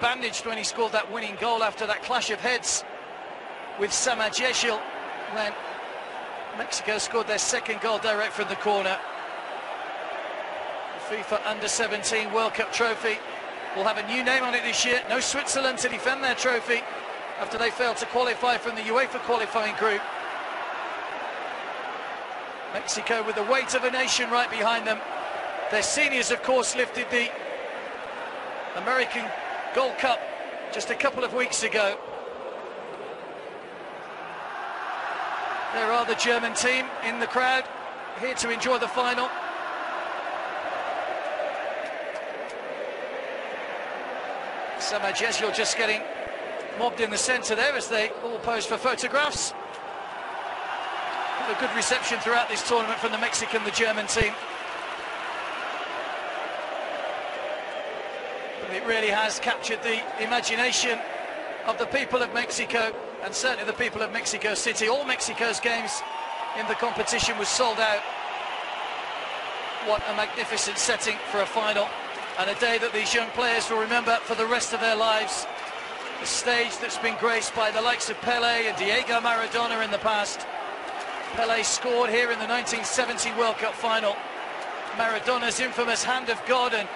bandaged when he scored that winning goal after that clash of heads with Samajeshil when Mexico scored their second goal direct from the corner. The FIFA Under-17 World Cup trophy will have a new name on it this year. No Switzerland to defend their trophy after they failed to qualify from the UEFA qualifying group. Mexico with the weight of a nation right behind them. Their seniors, of course, lifted the American Gold Cup just a couple of weeks ago. There are the German team in the crowd, here to enjoy the final. Samajeshil just getting mobbed in the centre there as they all pose for photographs. A good reception throughout this tournament from the Mexican, the German team. But it really has captured the imagination of the people of Mexico, and certainly the people of Mexico City. All Mexico's games in the competition was sold out. What a magnificent setting for a final, and a day that these young players will remember for the rest of their lives. A stage that's been graced by the likes of Pele and Diego Maradona in the past. Pele scored here in the 1970 World Cup final. Maradona's infamous hand of God and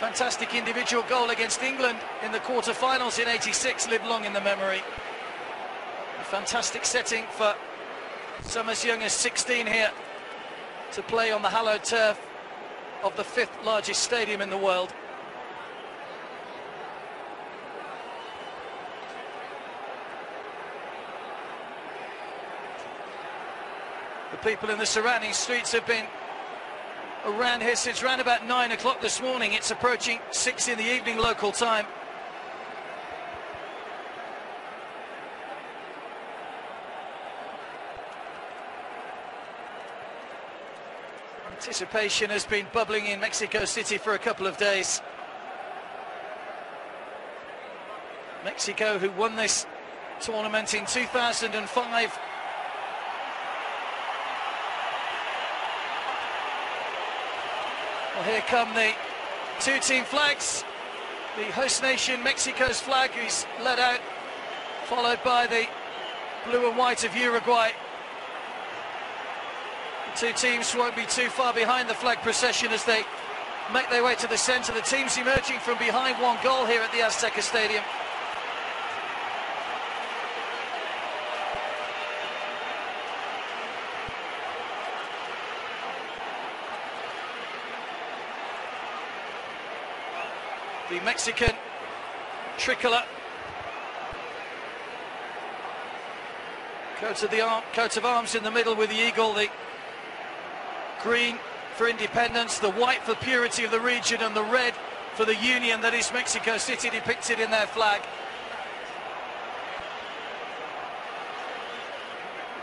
fantastic individual goal against England in the quarter-finals in '86 live long in the memory. A fantastic setting for some as young as 16 here to play on the hallowed turf of the 5th largest stadium in the world. The people in the surrounding streets have been around here since around about 9 o'clock this morning. It's approaching 6 in the evening local time. Anticipation has been bubbling in Mexico City for a couple of days. Mexico, who won this tournament in 2005. Well, here come the two team flags. The host nation, Mexico's flag, is led out, followed by the blue and white of Uruguay. The two teams won't be too far behind the flag procession as they make their way to the centre. The teams emerging from behind one goal here at the Azteca Stadium. The Mexican tricolour, coat of arms in the middle with the eagle, the green for independence, the white for purity of the region, and the red for the union that is Mexico City depicted in their flag.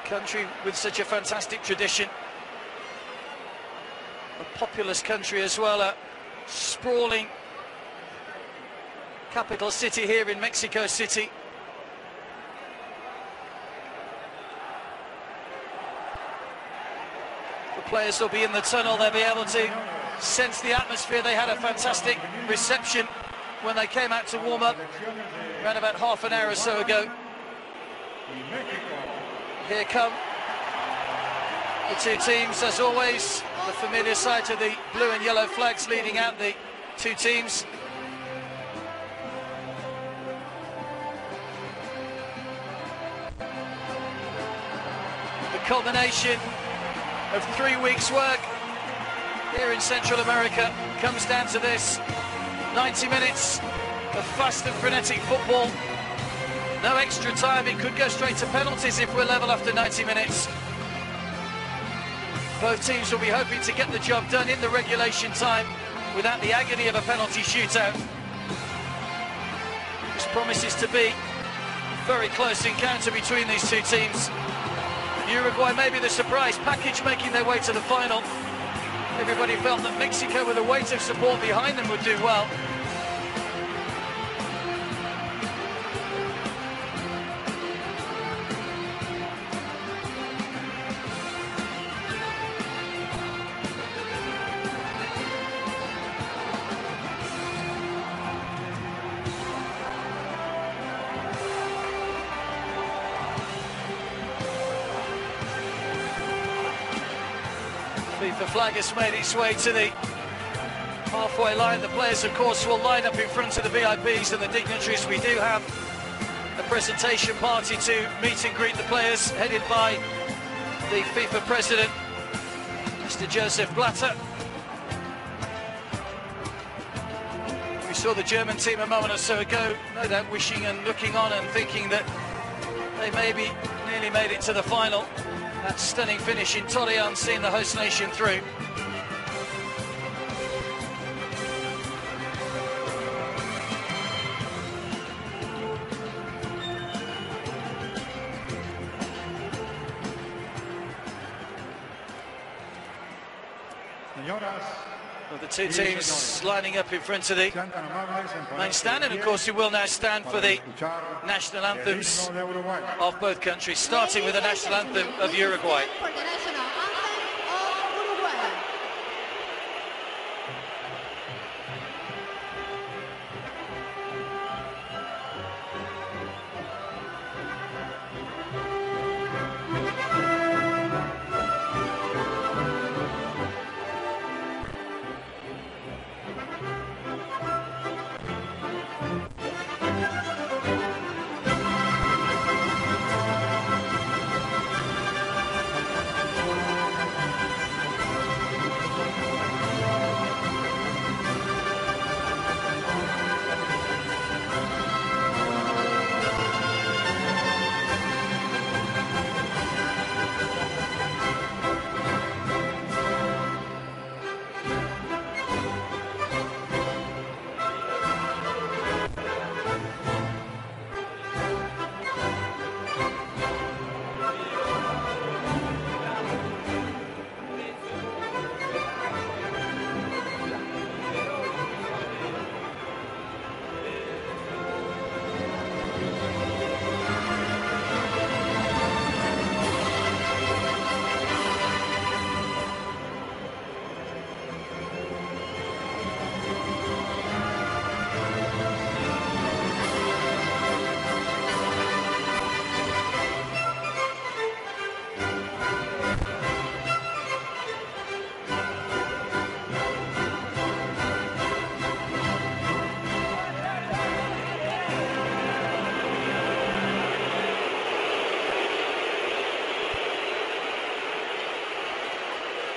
A country with such a fantastic tradition, a populous country as well, a sprawling capital city here in Mexico City. The players will be in the tunnel, they'll be able to sense the atmosphere. They had a fantastic reception when they came out to warm up around about half an hour or so ago. Here come the two teams, as always, the familiar sight of the blue and yellow flags leading out the two teams. Culmination of 3 weeks' work here in Central America comes down to this. 90 minutes of fast and frenetic football. No extra time, it could go straight to penalties if we're level after 90 minutes. Both teams will be hoping to get the job done in the regulation time without the agony of a penalty shootout. This promises to be a very close encounter between these two teams. Uruguay may be the surprise package making their way to the final. Everybody felt that Mexico, with a weight of support behind them, would do well. FIFA flag has made its way to the halfway line. The players, of course, will line up in front of the VIPs and the dignitaries. We do have a presentation party to meet and greet the players, headed by the FIFA president, Mr. Joseph Blatter. We saw the German team a moment or so ago, no doubt wishing and looking on and thinking that they maybe nearly made it to the final. That stunning finish in Torreon, seeing the host nation through. Well, the two teams lining up in front of the main stand, and of course we will now stand for the national anthems of both countries, starting with the national anthem of Uruguay.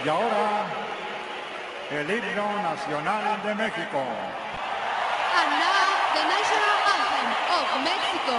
Y ahora, el himno nacional de México. And now, the national anthem of Mexico.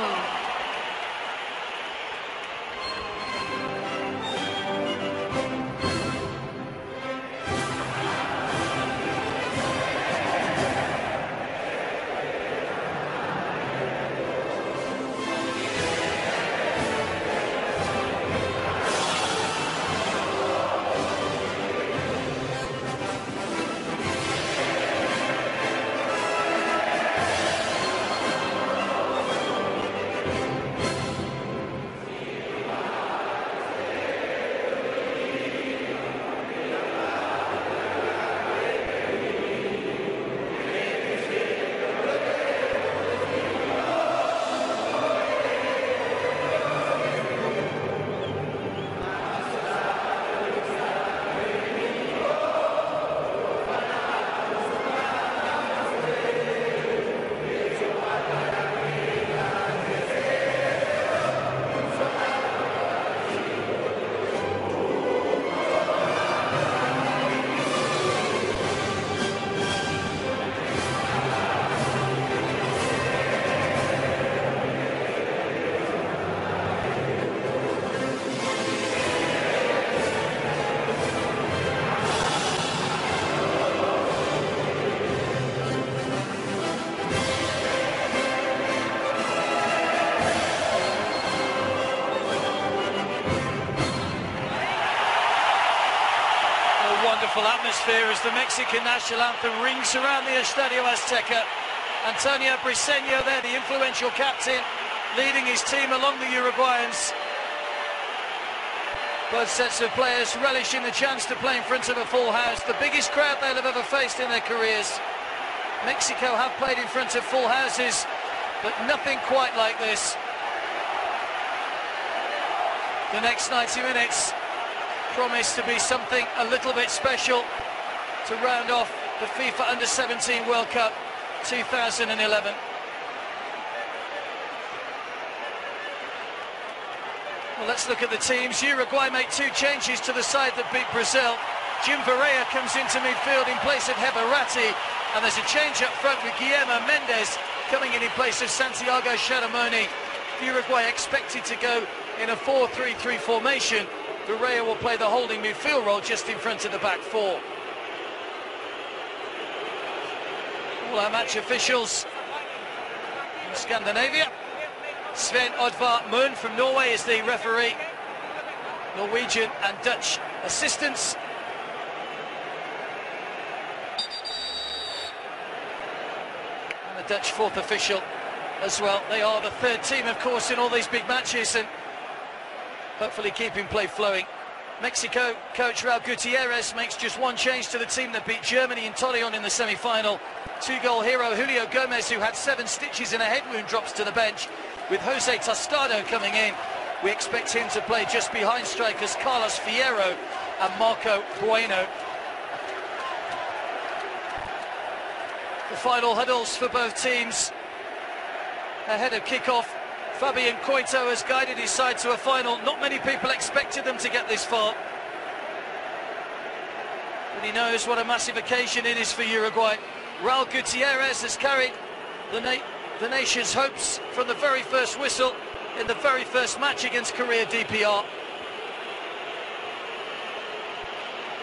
Wonderful atmosphere as the Mexican national anthem rings around the Estadio Azteca. Antonio Briseño there, the influential captain, leading his team along the Uruguayans. Both sets of players relishing the chance to play in front of a full house, the biggest crowd they'll have ever faced in their careers. Mexico have played in front of full houses, but nothing quite like this. The next 90 minutes promise to be something a little bit special to round off the FIFA Under-17 World Cup 2011. Well, let's look at the teams. Uruguay make 2 changes to the side that beat Brazil. Jim Varela comes into midfield in place of Heberati, and there's a change up front with Guillermo Mendes coming in place of Santiago Sharamoni. Uruguay expected to go in a 4-3-3 formation. Varela will play the holding midfield role just in front of the back 4. All our match officials from Scandinavia. Sven Oddvar Moon from Norway is the referee. Norwegian and Dutch assistants. And the Dutch 4th official as well. They are the 3rd team, of course, in all these big matches, and hopefully keeping play flowing. Mexico coach Raul Gutierrez makes just 1 change to the team that beat Germany in Torreon in the semi-final. 2-goal hero Julio Gomez, who had 7 stitches and a head wound, drops to the bench. With Jose Tostado coming in, we expect him to play just behind strikers Carlos Fierro and Marco Bueno. The final huddles for both teams ahead of kick-off. Fabian Coito has guided his side to a final. Not many people expected them to get this far, but he knows what a massive occasion it is for Uruguay. Raul Gutierrez has carried the nation's hopes from the very first whistle in the very first match against Korea DPR.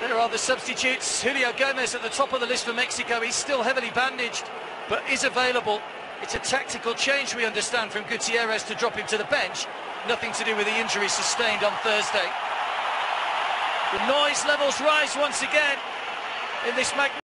There are the substitutes. Julio Gomez at the top of the list for Mexico. He's still heavily bandaged, but is available. It's a tactical change, we understand, from Gutierrez to drop him to the bench. Nothing to do with the injury sustained on Thursday. The noise levels rise once again in this magnificent